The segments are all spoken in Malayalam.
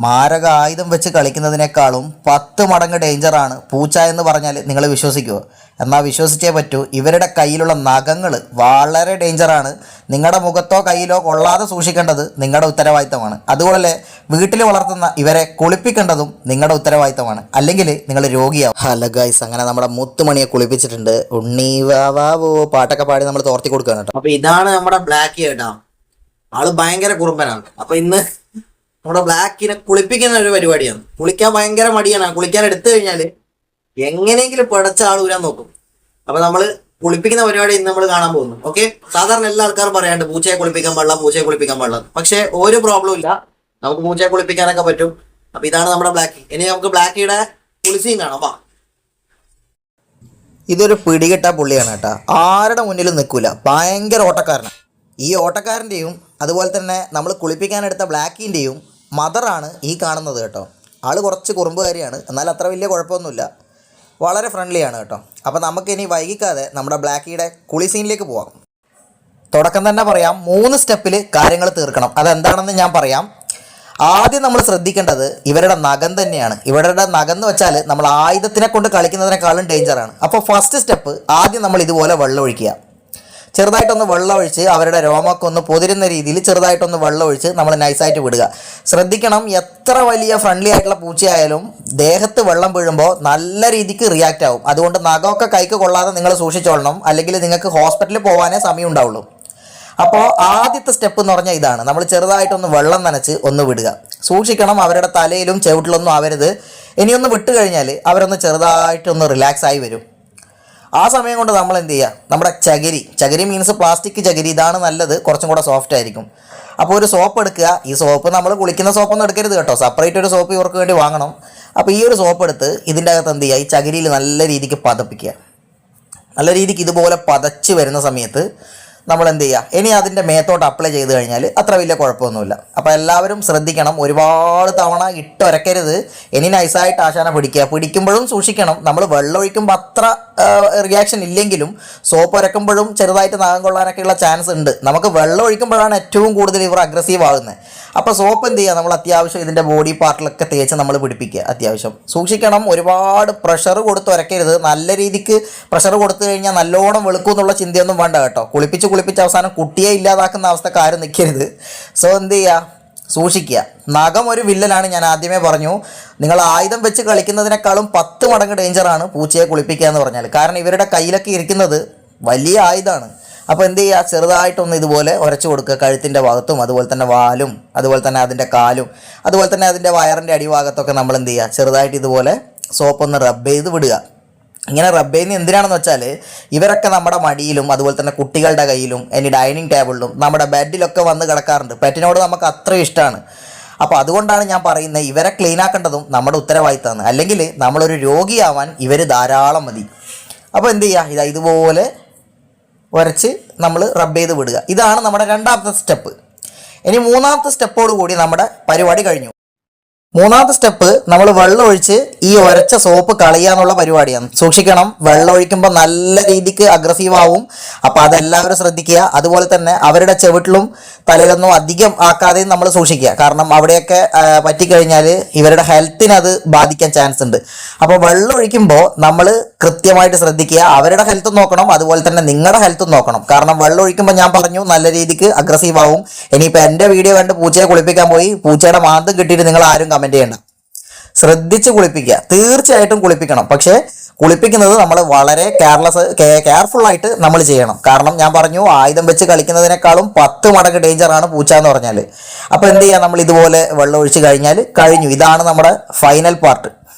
മാരക ആയുധം വെച്ച് കളിക്കുന്നതിനേക്കാളും 10 മടങ്ങ് ഡേഞ്ചറാണ് പൂച്ച എന്ന് പറഞ്ഞാൽ നിങ്ങൾ വിശ്വസിക്കുമോ? എന്നാൽ വിശ്വസിച്ചേ പറ്റൂ. ഇവരുടെ കയ്യിലുള്ള നഖങ്ങൾ വളരെ ഡേഞ്ചറാണ്. നിങ്ങളുടെ മുഖത്തോ കയ്യിലോ കൊള്ളാതെ സൂക്ഷിക്കേണ്ടത് നിങ്ങളുടെ ഉത്തരവാദിത്തമാണ്. അതുപോലെ വീട്ടിൽ വളർത്തുന്ന ഇവരെ കുളിപ്പിക്കേണ്ടതും നിങ്ങളുടെ ഉത്തരവാദിത്തമാണ്, അല്ലെങ്കിൽ നിങ്ങൾ രോഗിയാവും. ഹലോ ഗൈസ്, അങ്ങനെ നമ്മുടെ മുത്തുമണിയെ കുളിപ്പിച്ചിട്ടുണ്ട്. ഉണ്ണി വാവോ പാട്ടൊക്കെ പാടി നമ്മൾ തോർത്തി കൊടുക്കുകയാണ് കേട്ടോ. അപ്പോൾ ഇതാണ് നമ്മുടെ ബ്ലാക്ക് കേട്ടോ. ആള് ഭയങ്കര കുറുമ്പനാണ്. അപ്പോൾ ഇന്ന് നമ്മുടെ ബ്ലാക്കിനെ കുളിപ്പിക്കുന്ന ഒരു പരിപാടിയാണ്. കുളിക്കാൻ ഭയങ്കര മടിയാണ്. കുളിക്കാൻ എടുത്തു കഴിഞ്ഞാൽ എങ്ങനെയെങ്കിലും പിടച്ച ആൾ ഊരാൻ നോക്കും. അപ്പൊ നമ്മൾ കുളിപ്പിക്കുന്ന പരിപാടി ഇന്ന് നമ്മൾ കാണാൻ പോകുന്നു. ഓക്കെ, സാധാരണ എല്ലാ ആൾക്കാരും പറയാണ്ട് പൂച്ചയെ കുളിപ്പിക്കാൻ പാടില്ല, പൂച്ചയെ കുളിപ്പിക്കാൻ പാടില്ല. പക്ഷെ ഒരു പ്രോബ്ലം ഇല്ല, നമുക്ക് പൂച്ചയെ കുളിപ്പിക്കാനൊക്കെ പറ്റും. അപ്പൊ ഇതാണ് നമ്മുടെ ബ്ലാക്കി. ഇനി നമുക്ക് ബ്ലാക്കിയുടെ കുളിസീൻ കാണാം. ഇതൊരു പിടികെട്ട പുള്ളിയാണ് കേട്ടോ. ആരുടെ മുന്നിലും നിൽക്കൂല, ഭയങ്കര ഓട്ടക്കാരനാണ്. ഈ ഓട്ടക്കാരൻ്റെയും അതുപോലെ തന്നെ നമ്മൾ കുളിപ്പിക്കാനെടുത്ത ബ്ലാക്കിൻ്റെയും മദറാണ് ഈ കാണുന്നത് കേട്ടോ. ആൾ കുറച്ച് കുറുമ്പുകാരിയാണ്, എന്നാൽ അത്ര വലിയ കുഴപ്പമൊന്നുമില്ല, വളരെ ഫ്രണ്ട്ലിയാണ് കേട്ടോ. അപ്പോൾ നമുക്കിനി വൈകിക്കാതെ നമ്മുടെ ബ്ലാക്കിയുടെ കുളി സീനിലേക്ക് പോവാം. തുടക്കം തന്നെ പറയാം, 3 സ്റ്റെപ്പിൽ കാര്യങ്ങൾ തീർക്കണം. അതെന്താണെന്ന് ഞാൻ പറയാം. ആദ്യം നമ്മൾ ശ്രദ്ധിക്കേണ്ടത് ഇവരുടെ നഖം തന്നെയാണ്. ഇവരുടെ നഖം എന്ന് വെച്ചാൽ നമ്മൾ ആയുധത്തിനെ കൊണ്ട് കളിക്കുന്നതിനേക്കാളും ഡേഞ്ചറാണ്. അപ്പോൾ ഫസ്റ്റ് സ്റ്റെപ്പ്, ആദ്യം നമ്മൾ ഇതുപോലെ വെള്ളം ഒഴിക്കുക. ചെറുതായിട്ടൊന്ന് വെള്ളം ഒഴിച്ച് അവരുടെ രോമമൊക്കെ ഒന്ന് പൊതിരുന്ന രീതിയിൽ ചെറുതായിട്ടൊന്ന് വെള്ളം ഒഴിച്ച് നമ്മൾ നൈസായിട്ട് വിടുക. ശ്രദ്ധിക്കണം, എത്ര വലിയ ഫ്രണ്ട്ലി ആയിട്ടുള്ള പൂച്ചയായാലും ദേഹത്ത് വെള്ളം വീഴുമ്പോൾ നല്ല രീതിക്ക് റിയാക്റ്റ് ആവും. അതുകൊണ്ട് നഖമൊക്കെ കൈക്ക് കൊള്ളാതെ നിങ്ങൾ സൂക്ഷിച്ചോളണം, അല്ലെങ്കിൽ നിങ്ങൾക്ക് ഹോസ്പിറ്റലിൽ പോകാനേ സമയം ഉണ്ടാവുള്ളൂ. അപ്പോൾ ആദ്യത്തെ സ്റ്റെപ്പ് എന്ന് പറഞ്ഞാൽ ഇതാണ്, നമ്മൾ ചെറുതായിട്ടൊന്ന് വെള്ളം നനച്ച് ഒന്ന് വിടുക. സൂക്ഷിക്കണം, അവരുടെ തലയിലും ചവിട്ടിലൊന്നും ആവരുത്. ഇനിയൊന്ന് വിട്ട് കഴിഞ്ഞാൽ അവരൊന്ന് ചെറുതായിട്ടൊന്ന് റിലാക്സ് ആയി വരും. ആ സമയം കൊണ്ട് നമ്മൾ എന്ത് ചെയ്യുക, നമ്മുടെ ചകിരി മീൻസ് പ്ലാസ്റ്റിക് ചകിരി, ഇതാണ് നല്ലത്, കുറച്ചും കൂടെ സോഫ്റ്റ് ആയിരിക്കും. അപ്പോൾ ഒരു സോപ്പ് എടുക്കുക. ഈ സോപ്പ് നമ്മൾ കുളിക്കുന്ന സോപ്പൊന്നും എടുക്കരുത് കേട്ടോ, സെപ്പറേറ്റ് ഒരു സോപ്പ് ഇവർക്ക് വേണ്ടി വാങ്ങണം. അപ്പോൾ ഈ ഒരു സോപ്പ് എടുത്ത് ഇതിൻ്റെ അകത്ത് എന്ത് ചെയ്യുക, ഈ ചകിരിയിൽ നല്ല രീതിക്ക് പതപ്പിക്കുക. നല്ല രീതിക്ക് ഇതുപോലെ പതച്ച് വരുന്ന സമയത്ത് നമ്മൾ എന്ത് ചെയ്യുക, ഇനി അതിൻ്റെ മേത്തോട്ട് അപ്ലൈ ചെയ്ത് കഴിഞ്ഞാൽ അത്ര വലിയ കുഴപ്പമൊന്നുമില്ല. അപ്പോൾ എല്ലാവരും ശ്രദ്ധിക്കണം, ഒരുപാട് തവണ ഇട്ടൊരക്കരുത്. ഇനി നൈസായിട്ട് ആശാന പിടിക്കുമ്പോഴും സൂക്ഷിക്കണം. നമ്മൾ വെള്ളം ഒഴിക്കുമ്പോൾ അത്ര റിയാക്ഷൻ ഇല്ലെങ്കിലും സോപ്പ് ഉരക്കുമ്പോഴും ചെറുതായിട്ട് നഖം കൊള്ളാനൊക്കെയുള്ള ചാൻസ് ഉണ്ട്. നമുക്ക് വെള്ളം ഒഴിക്കുമ്പോഴാണ് ഏറ്റവും കൂടുതൽ ഇവർ അഗ്രസീവ് ആകുന്നത്. അപ്പോൾ സോപ്പ് എന്ത് ചെയ്യുക, നമ്മൾ അത്യാവശ്യം ഇതിൻ്റെ ബോഡി പാർട്ടിലൊക്കെ തേച്ച് നമ്മൾ പിടിപ്പിക്കുക. അത്യാവശ്യം സൂക്ഷിക്കണം, ഒരുപാട് പ്രഷർ കൊടുത്ത് ഉരക്കരുത്. നല്ല രീതിക്ക് പ്രഷർ കൊടുത്തു കഴിഞ്ഞാൽ നല്ലോണം വെളുക്കും എന്നുള്ള ചിന്തയൊന്നും വേണ്ട കേട്ടോ. കുളിപ്പിച്ച് അവസാനം കുട്ടിയെ ഇല്ലാതാക്കുന്ന അവസ്ഥക്ക് ആരും നിൽക്കരുത്. സോ എന്ത് ചെയ്യുക, സൂക്ഷിക്കുക. നഖം ഒരു വില്ലനാണ്, ഞാൻ ആദ്യമേ പറഞ്ഞു. നിങ്ങൾ ആയുധം വെച്ച് കളിക്കുന്നതിനേക്കാളും 10 മടങ്ങ് ഡേഞ്ചറാണ് പൂച്ചയെ കുളിപ്പിക്കുക എന്ന് പറഞ്ഞാൽ. കാരണം ഇവരുടെ കയ്യിലൊക്കെ ഇരിക്കുന്നത് വലിയ ആയുധമാണ്. അപ്പോൾ എന്ത് ചെയ്യുക, ചെറുതായിട്ടൊന്ന് ഇതുപോലെ ഉരച്ചു കൊടുക്കുക. കഴുത്തിൻ്റെ ഭാഗത്തും അതുപോലെ തന്നെ വാലും അതുപോലെ തന്നെ അതിൻ്റെ കാലും അതുപോലെ തന്നെ അതിൻ്റെ വയറിൻ്റെ അടിഭാഗത്തൊക്കെ നമ്മൾ എന്ത് ചെയ്യുക, ചെറുതായിട്ട് ഇതുപോലെ സോപ്പൊന്ന് റബ്ബ് ചെയ്ത് വിടുക. ഇങ്ങനെ റബ്ബ് ചെയ്യുന്നത് എന്തിനാണെന്ന് വെച്ചാൽ ഇവരൊക്കെ നമ്മുടെ മടിയിലും അതുപോലെ തന്നെ കുട്ടികളുടെ കയ്യിലും ഇനി ഡൈനിങ് ടേബിളിലും നമ്മുടെ ബെഡിലൊക്കെ വന്ന് കിടക്കാറുണ്ട്. പെറ്റിനോട് നമുക്ക് അത്ര ഇഷ്ടമാണ്. അപ്പോൾ അതുകൊണ്ടാണ് ഞാൻ പറയുന്നത്, ഇവരെ ക്ലീൻ ആക്കേണ്ടതും നമ്മുടെ ഉത്തരവാദിത്തമാണ്. അല്ലെങ്കിൽ നമ്മളൊരു രോഗിയാവാൻ ഇവർ ധാരാളം മതി. അപ്പോൾ എന്ത് ചെയ്യുക, ഇതുപോലെ ഉരച്ച് നമ്മൾ റബ്ബ് ചെയ്ത് വിടുക. ഇതാണ് നമ്മുടെ 2ാമത്തെ സ്റ്റെപ്പ്. ഇനി 3ാമത്തെ സ്റ്റെപ്പോട് കൂടി നമ്മുടെ പരിപാടി കഴിഞ്ഞു. 3ാമത്തെ സ്റ്റെപ്പ്, നമ്മൾ വെള്ളം ഒഴിച്ച് ഈ ഉരച്ച സോപ്പ് കളയുക എന്നുള്ള പരിപാടിയാണ്. സൂക്ഷിക്കണം, വെള്ളം ഒഴിക്കുമ്പോൾ നല്ല രീതിക്ക് അഗ്രസീവ് ആവും. അപ്പോൾ അതെല്ലാവരും ശ്രദ്ധിക്കുക. അതുപോലെ തന്നെ അവരുടെ ചവിട്ടിലും തലയിലൊന്നും അധികം ആക്കാതെയും നമ്മൾ സൂക്ഷിക്കുക. കാരണം അവിടെയൊക്കെ പറ്റിക്കഴിഞ്ഞാൽ ഇവരുടെ ഹെൽത്തിനെ അത് ബാധിക്കാൻ ചാൻസ് ഉണ്ട്. അപ്പോൾ വെള്ളം ഒഴിക്കുമ്പോൾ നമ്മൾ കൃത്യമായിട്ട് ശ്രദ്ധിക്കുക. അവരുടെ ഹെൽത്തും നോക്കണം, അതുപോലെ തന്നെ നിങ്ങളുടെ ഹെൽത്തും നോക്കണം. കാരണം വെള്ളം ഒഴിക്കുമ്പോൾ ഞാൻ പറഞ്ഞു നല്ല രീതിക്ക് അഗ്രസീവ് ആവും. ഇനിയിപ്പോൾ എൻ്റെ വീഡിയോ കണ്ട് പൂച്ചയെ കുളിപ്പിക്കാൻ പോയി പൂച്ചയുടെ മാന്തം കിട്ടിയിട്ട് നിങ്ങൾ ആരും കമൻറ്റ് ചെയ്യണ്ട. ശ്രദ്ധിച്ച് കുളിപ്പിക്കുക, തീർച്ചയായിട്ടും കുളിപ്പിക്കണം. പക്ഷേ കുളിപ്പിക്കുന്നത് നമ്മൾ വളരെ കെയർഫുള്ളായിട്ട് നമ്മൾ ചെയ്യണം. കാരണം ഞാൻ പറഞ്ഞു, ആയുധം വെച്ച് കളിക്കുന്നതിനേക്കാളും 10 മടങ്ങ് ഡേഞ്ചറാണ് പൂച്ച എന്ന് പറഞ്ഞാൽ. അപ്പോൾ എന്ത് ചെയ്യുക, നമ്മൾ ഇതുപോലെ വെള്ളം ഒഴിച്ച് കഴിഞ്ഞാൽ കഴിഞ്ഞു. ഇതാണ് നമ്മുടെ ഫൈനൽ പാർട്ട്.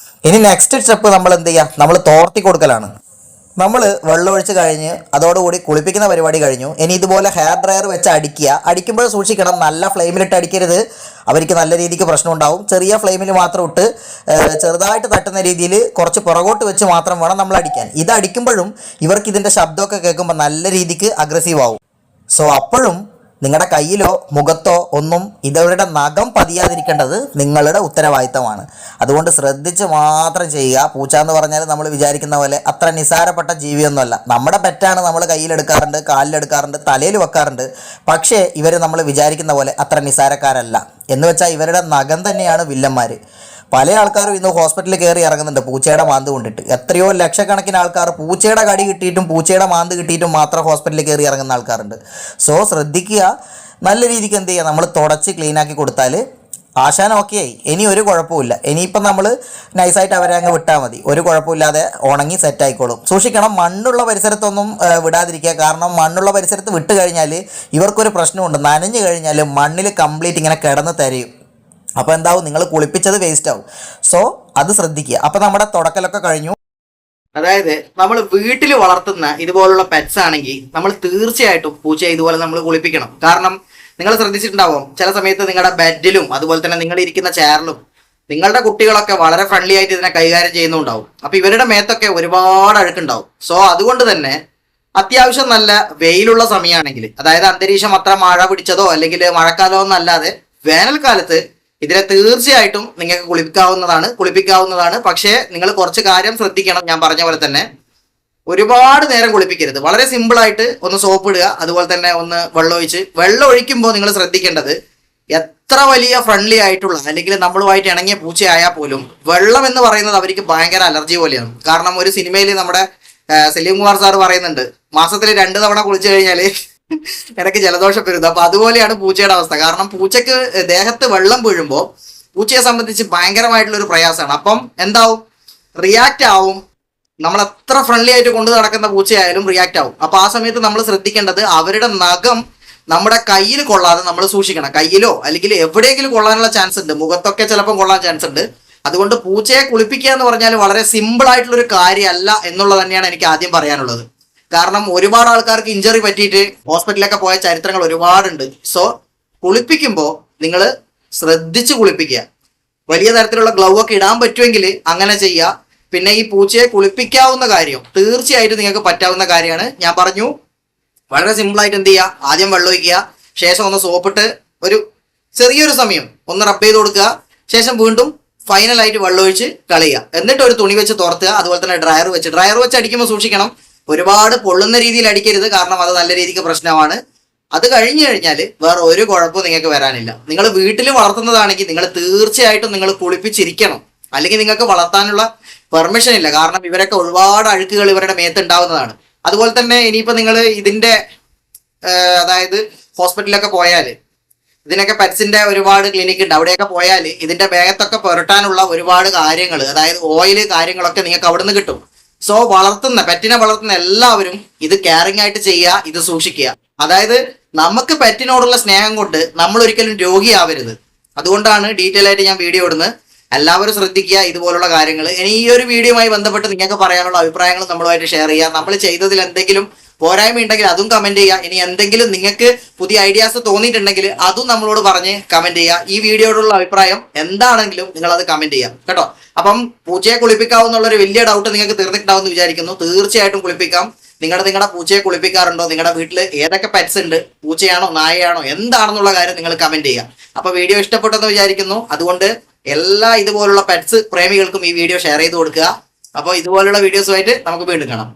ഇനി നെക്സ്റ്റ് സ്റ്റെപ്പ് നമ്മൾ എന്ത് ചെയ്യുക, നമ്മൾ തോർത്തി കൊടുക്കലാണ്. നമ്മൾ വെള്ളമൊഴിച്ച് കഴിഞ്ഞ് അതോടുകൂടി കുളിപ്പിക്കുന്ന പരിപാടി കഴിഞ്ഞു. ഇനി ഇതുപോലെ ഹെയർ ഡ്രയർ വെച്ച് അടിക്കുമ്പോൾ സൂക്ഷിക്കണം, നല്ല ഫ്ലെയിമിലിട്ട് അടിക്കരുത്. അവർക്ക് നല്ല രീതിക്ക് പ്രശ്നം ഉണ്ടാവും. ചെറിയ ഫ്ലെയിമിൽ മാത്രം ഇട്ട് ചെറുതായിട്ട് തട്ടുന്ന രീതിയിൽ കുറച്ച് പുറകോട്ട് വെച്ച് മാത്രം വേണം നമ്മൾ അടിക്കാൻ. ഇത് അടിക്കുമ്പോഴും ഇവർക്ക് ഇതിൻ്റെ ശബ്ദമൊക്കെ കേൾക്കുമ്പോൾ നല്ല രീതിക്ക് അഗ്രസീവ് ആവും. സോ അപ്പോഴും നിങ്ങളുടെ കയ്യിലോ മുഖത്തോ ഒന്നും ഇതവരുടെ നഖം പതിയാതിരിക്കേണ്ടത് നിങ്ങളുടെ ഉത്തരവാദിത്തമാണ്. അതുകൊണ്ട് ശ്രദ്ധിച്ച് മാത്രം ചെയ്യുക. പൂച്ച എന്ന് പറഞ്ഞാൽ നമ്മൾ വിചാരിക്കുന്ന പോലെ അത്ര നിസാരപ്പെട്ട ജീവിയൊന്നുമല്ല. നമ്മുടെ പെറ്റാണ്, നമ്മൾ കയ്യിലെടുക്കാറുണ്ട്, കാലിലെടുക്കാറുണ്ട്, തലയിൽ വെക്കാറുണ്ട്. പക്ഷേ ഇവർ നമ്മൾ വിചാരിക്കുന്ന പോലെ അത്ര നിസാരക്കാരല്ല. എന്ന് വെച്ചാൽ ഇവരുടെ നഖം തന്നെയാണ് വില്ലന്മാർ. പല ആൾക്കാരും ഇന്ന് ഹോസ്പിറ്റലിൽ കയറി ഇറങ്ങുന്നുണ്ട് പൂച്ചയുടെ മാന്ത് കൊണ്ടിട്ട്. എത്രയോ ലക്ഷക്കണക്കിന് ആൾക്കാർ പൂച്ചയുടെ കടി കിട്ടിയിട്ടും പൂച്ചയുടെ മാന്ത് കിട്ടിയിട്ടും മാത്രം ഹോസ്പിറ്റലിൽ കയറി ഇറങ്ങുന്ന ആൾക്കാരുണ്ട്. സോ ശ്രദ്ധിക്കുക, നല്ല രീതിക്ക് എന്ത് ചെയ്യുക, നമ്മൾ തുടച്ച് ക്ലീനാക്കി കൊടുത്താൽ ആശാൻ ഓക്കെ ആയി. ഇനി ഒരു കുഴപ്പമില്ല. ഇനിയിപ്പം നമ്മൾ നൈസായിട്ട് അവരെ അങ്ങ് വിട്ടാൽ മതി. ഒരു കുഴപ്പമില്ലാതെ ഉണങ്ങി സെറ്റായിക്കോളും. സൂക്ഷിക്കണം, മണ്ണുള്ള പരിസരത്തൊന്നും വിടാതിരിക്കുക. കാരണം മണ്ണുള്ള പരിസരത്ത് വിട്ട് കഴിഞ്ഞാൽ ഇവർക്കൊരു പ്രശ്നമുണ്ട്. നനഞ്ഞു കഴിഞ്ഞാൽ മണ്ണിൽ കംപ്ലീറ്റ് ഇങ്ങനെ കിടന്ന് തരയും. അപ്പോൾ എന്താവും, നിങ്ങൾ കുളിപ്പിച്ചത് വേസ്റ്റ് ആവും. സോ അത് ശ്രദ്ധിക്കുക. അപ്പോൾ നമ്മുടെ തുടക്കലൊക്കെ കഴിഞ്ഞു. അതായത് നമ്മൾ വീട്ടിൽ വളർത്തുന്ന ഇതുപോലുള്ള പെറ്റ്സ് ആണെങ്കിൽ നമ്മൾ തീർച്ചയായിട്ടും പൂച്ചയെ ഇതുപോലെ നമ്മൾ കുളിപ്പിക്കണം. കാരണം നിങ്ങൾ ശ്രദ്ധിച്ചിട്ടുണ്ടാവും, ചില സമയത്ത് നിങ്ങളുടെ ബെഡിലും അതുപോലെ തന്നെ നിങ്ങൾ ഇരിക്കുന്ന ചെയറിലും നിങ്ങളുടെ കുട്ടികളൊക്കെ വളരെ ഫ്രണ്ട്ലി ആയിട്ട് ഇതിനെ കൈകാര്യം ചെയ്യുന്നുണ്ടാവും. അപ്പൊ ഇവരുടെ മേത്തൊക്കെ ഒരുപാട് അഴുക്കുണ്ടാവും. സോ അതുകൊണ്ട് തന്നെ അത്യാവശ്യം നല്ല വെയിലുള്ള സമയമാണെങ്കിൽ, അതായത് അന്തരീക്ഷം അത്ര മഴ പിടിച്ചതോ അല്ലെങ്കിൽ മഴക്കാലമോ എന്നല്ലാതെ വേനൽക്കാലത്ത് ഇതിനെ തീർച്ചയായിട്ടും നിങ്ങൾക്ക് കുളിപ്പിക്കാവുന്നതാണ്. പക്ഷേ നിങ്ങൾ കുറച്ച് കാര്യം ശ്രദ്ധിക്കണം. ഞാൻ പറഞ്ഞ പോലെ തന്നെ ഒരുപാട് നേരം കുളിപ്പിക്കരുത്. വളരെ സിമ്പിളായിട്ട് ഒന്ന് സോപ്പ് ഇടുക, അതുപോലെ തന്നെ ഒന്ന് വെള്ളം ഒഴിക്കുമ്പോൾ നിങ്ങൾ ശ്രദ്ധിക്കേണ്ടത്, എത്ര വലിയ ഫ്രണ്ട്ലി ആയിട്ടുള്ള അല്ലെങ്കിൽ നമ്മളുമായിട്ട് ഇണങ്ങിയ പൂച്ചയായാൽ പോലും വെള്ളം എന്ന് പറയുന്നത് അവർക്ക് ഭയങ്കര അലർജി പോലെയാണ്. കാരണം ഒരു സിനിമയിൽ നമ്മുടെ സലീം കുമാർ സാർ പറയുന്നുണ്ട്, മാസത്തിൽ 2 തവണ കുളിച്ചു കഴിഞ്ഞാൽ എനിക്ക് ജലദോഷം വരുന്നത്. അപ്പൊ അതുപോലെയാണ് പൂച്ചയുടെ അവസ്ഥ. കാരണം പൂച്ചക്ക് ദേഹത്ത് വെള്ളം വീഴുമ്പോൾ പൂച്ചയെ സംബന്ധിച്ച് ഭയങ്കരമായിട്ടുള്ള ഒരു പ്രയാസമാണ്. അപ്പം എന്താവും, റിയാക്ട് ആവും. നമ്മൾ എത്ര ഫ്രണ്ട്ലി ആയിട്ട് കൊണ്ടു നടക്കുന്ന പൂച്ചയായാലും റിയാക്ട് ആവും. അപ്പൊ ആ സമയത്ത് നമ്മൾ ശ്രദ്ധിക്കേണ്ടത്, അവരുടെ നഖം നമ്മുടെ കയ്യിൽ കൊള്ളാതെ നമ്മൾ സൂക്ഷിക്കണം. കയ്യിലോ അല്ലെങ്കിൽ എവിടെയെങ്കിലും കൊള്ളാനുള്ള ചാൻസ് ഉണ്ട്, മുഖത്തൊക്കെ ചിലപ്പോൾ കൊള്ളാൻ ചാൻസ് ഉണ്ട്. അതുകൊണ്ട് പൂച്ചയെ കുളിപ്പിക്കുക എന്ന് പറഞ്ഞാൽ വളരെ സിമ്പിൾ ആയിട്ടുള്ള ഒരു കാര്യമല്ല എന്നുള്ളത് തന്നെയാണ് എനിക്ക് ആദ്യം പറയാനുള്ളത്. കാരണം ഒരുപാട് ആൾക്കാർക്ക് ഇഞ്ചറി പറ്റിയിട്ട് ഹോസ്പിറ്റലിലൊക്കെ പോയ ചരിത്രങ്ങൾ ഒരുപാടുണ്ട്. സോ കുളിപ്പിക്കുമ്പോൾ നിങ്ങൾ ശ്രദ്ധിച്ച് കുളിപ്പിക്കുക. വലിയ തരത്തിലുള്ള ഗ്ലൗ ഒക്കെ ഇടാൻ പറ്റുമെങ്കിൽ അങ്ങനെ ചെയ്യുക. പിന്നെ ഈ പൂച്ചയെ കുളിപ്പിക്കാവുന്ന കാര്യം തീർച്ചയായിട്ടും നിങ്ങൾക്ക് പറ്റാവുന്ന കാര്യമാണ്. ഞാൻ പറഞ്ഞു, വളരെ സിമ്പിളായിട്ട് എന്ത് ചെയ്യുക, ആദ്യം വെള്ളം ഒഴിക്കുക, ശേഷം ഒന്ന് സോപ്പിട്ട് ഒരു ചെറിയൊരു സമയം ഒന്ന് റബ്ബ് ചെയ്ത് കൊടുക്കുക, ശേഷം വീണ്ടും ഫൈനലായിട്ട് വെള്ളം ഒഴിച്ച് കളയുക. എന്നിട്ട് ഒരു തുണി വെച്ച് തുറത്തുക. അതുപോലെ തന്നെ ഡ്രയർ വെച്ച് അടിക്കുമ്പോൾ സൂക്ഷിക്കണം, ഒരുപാട് പൊള്ളുന്ന രീതിയിൽ അടിക്കരുത്. കാരണം അത് നല്ല രീതിക്ക് പ്രശ്നമാണ്. അത് കഴിഞ്ഞു കഴിഞ്ഞാൽ വേറെ ഒരു കുഴപ്പവും നിങ്ങൾക്ക് വരാനില്ല. നിങ്ങൾ വീട്ടിൽ വളർത്തുന്നതാണെങ്കിൽ നിങ്ങൾ തീർച്ചയായിട്ടും നിങ്ങൾ കുളിപ്പിച്ചിരിക്കണം. അല്ലെങ്കിൽ നിങ്ങൾക്ക് വളർത്താനുള്ള പെർമിഷൻ ഇല്ല. കാരണം ഇവരൊക്കെ ഒരുപാട് അഴുക്കുകൾ ഇവരുടെ മേത്ത് ഉണ്ടാവുന്നതാണ്. അതുപോലെ തന്നെ ഇനിയിപ്പോൾ നിങ്ങൾ ഇതിൻ്റെ അതായത് ഹോസ്പിറ്റലിലൊക്കെ പോയാൽ, ഇതിനൊക്കെ പെറ്റ്സിന്റെ ഒരുപാട് ക്ലിനിക്ക് ഉണ്ട്, അവിടെയൊക്കെ പോയാൽ ഇതിന്റെ ദേഹത്തൊക്കെ പുരട്ടാനുള്ള ഒരുപാട് കാര്യങ്ങൾ, അതായത് ഓയിൽ കാര്യങ്ങളൊക്കെ നിങ്ങൾക്ക് അവിടെ നിന്ന് കിട്ടും. സോ പെറ്റിനെ വളർത്തുന്ന എല്ലാവരും ഇത് കെയറിങ് ആയിട്ട് ചെയ്യുക, ഇത് സൂക്ഷിക്കുക. അതായത് നമുക്ക് പെറ്റിനോടുള്ള സ്നേഹം കൊണ്ട് നമ്മൾ ഒരിക്കലും രോഗിയാവരുത്. അതുകൊണ്ടാണ് ഡീറ്റെയിൽ ആയിട്ട് ഞാൻ വീഡിയോ ഇടുന്നത്. എല്ലാവരും ശ്രദ്ധിക്കുക ഇതുപോലുള്ള കാര്യങ്ങൾ. ഇനി ഈ ഒരു വീഡിയോയുമായി ബന്ധപ്പെട്ട് നിങ്ങൾക്ക് പറയാനുള്ള അഭിപ്രായങ്ങൾ നമ്മളുമായിട്ട് ഷെയർ ചെയ്യുക. നമ്മൾ ചെയ്തതിൽ എന്തെങ്കിലും പോരായ്മ ഉണ്ടെങ്കിൽ അതും കമന്റ് ചെയ്യുക. ഇനി എന്തെങ്കിലും നിങ്ങൾക്ക് പുതിയ ഐഡിയാസ് തോന്നിയിട്ടുണ്ടെങ്കിൽ അതും നമ്മളോട് പറഞ്ഞ് കമന്റ് ചെയ്യുക. ഈ വീഡിയോയോടുള്ള അഭിപ്രായം എന്താണെങ്കിലും നിങ്ങൾ അത് കമന്റ് ചെയ്യാം കേട്ടോ. അപ്പം പൂച്ചയെ കുളിപ്പിക്കാവുന്നുള്ള ഒരു വലിയ ഡൗട്ട് നിങ്ങൾക്ക് തീർന്നിട്ടുണ്ടാവുമെന്ന് വിചാരിക്കുന്നു. തീർച്ചയായിട്ടും കുളിപ്പിക്കാം. നിങ്ങളുടെ പൂച്ചയെ കുളിപ്പിക്കാറുണ്ടോ? നിങ്ങളുടെ വീട്ടിൽ ഏതൊക്കെ പെറ്റ്സ് ഉണ്ട്? പൂച്ചയാണോ നായയാണോ എന്താണെന്നുള്ള കാര്യം നിങ്ങൾ കമന്റ് ചെയ്യുക. അപ്പൊ വീഡിയോ ഇഷ്ടപ്പെട്ടെന്ന് വിചാരിക്കുന്നു. അതുകൊണ്ട് എല്ലാ ഇതുപോലുള്ള പെറ്റ്സ് പ്രേമികൾക്കും ഈ വീഡിയോ ഷെയർ ചെയ്ത് കൊടുക്കുക. അപ്പോൾ ഇതുപോലുള്ള വീഡിയോസുമായിട്ട് നമുക്ക് വീണ്ടും കാണാം.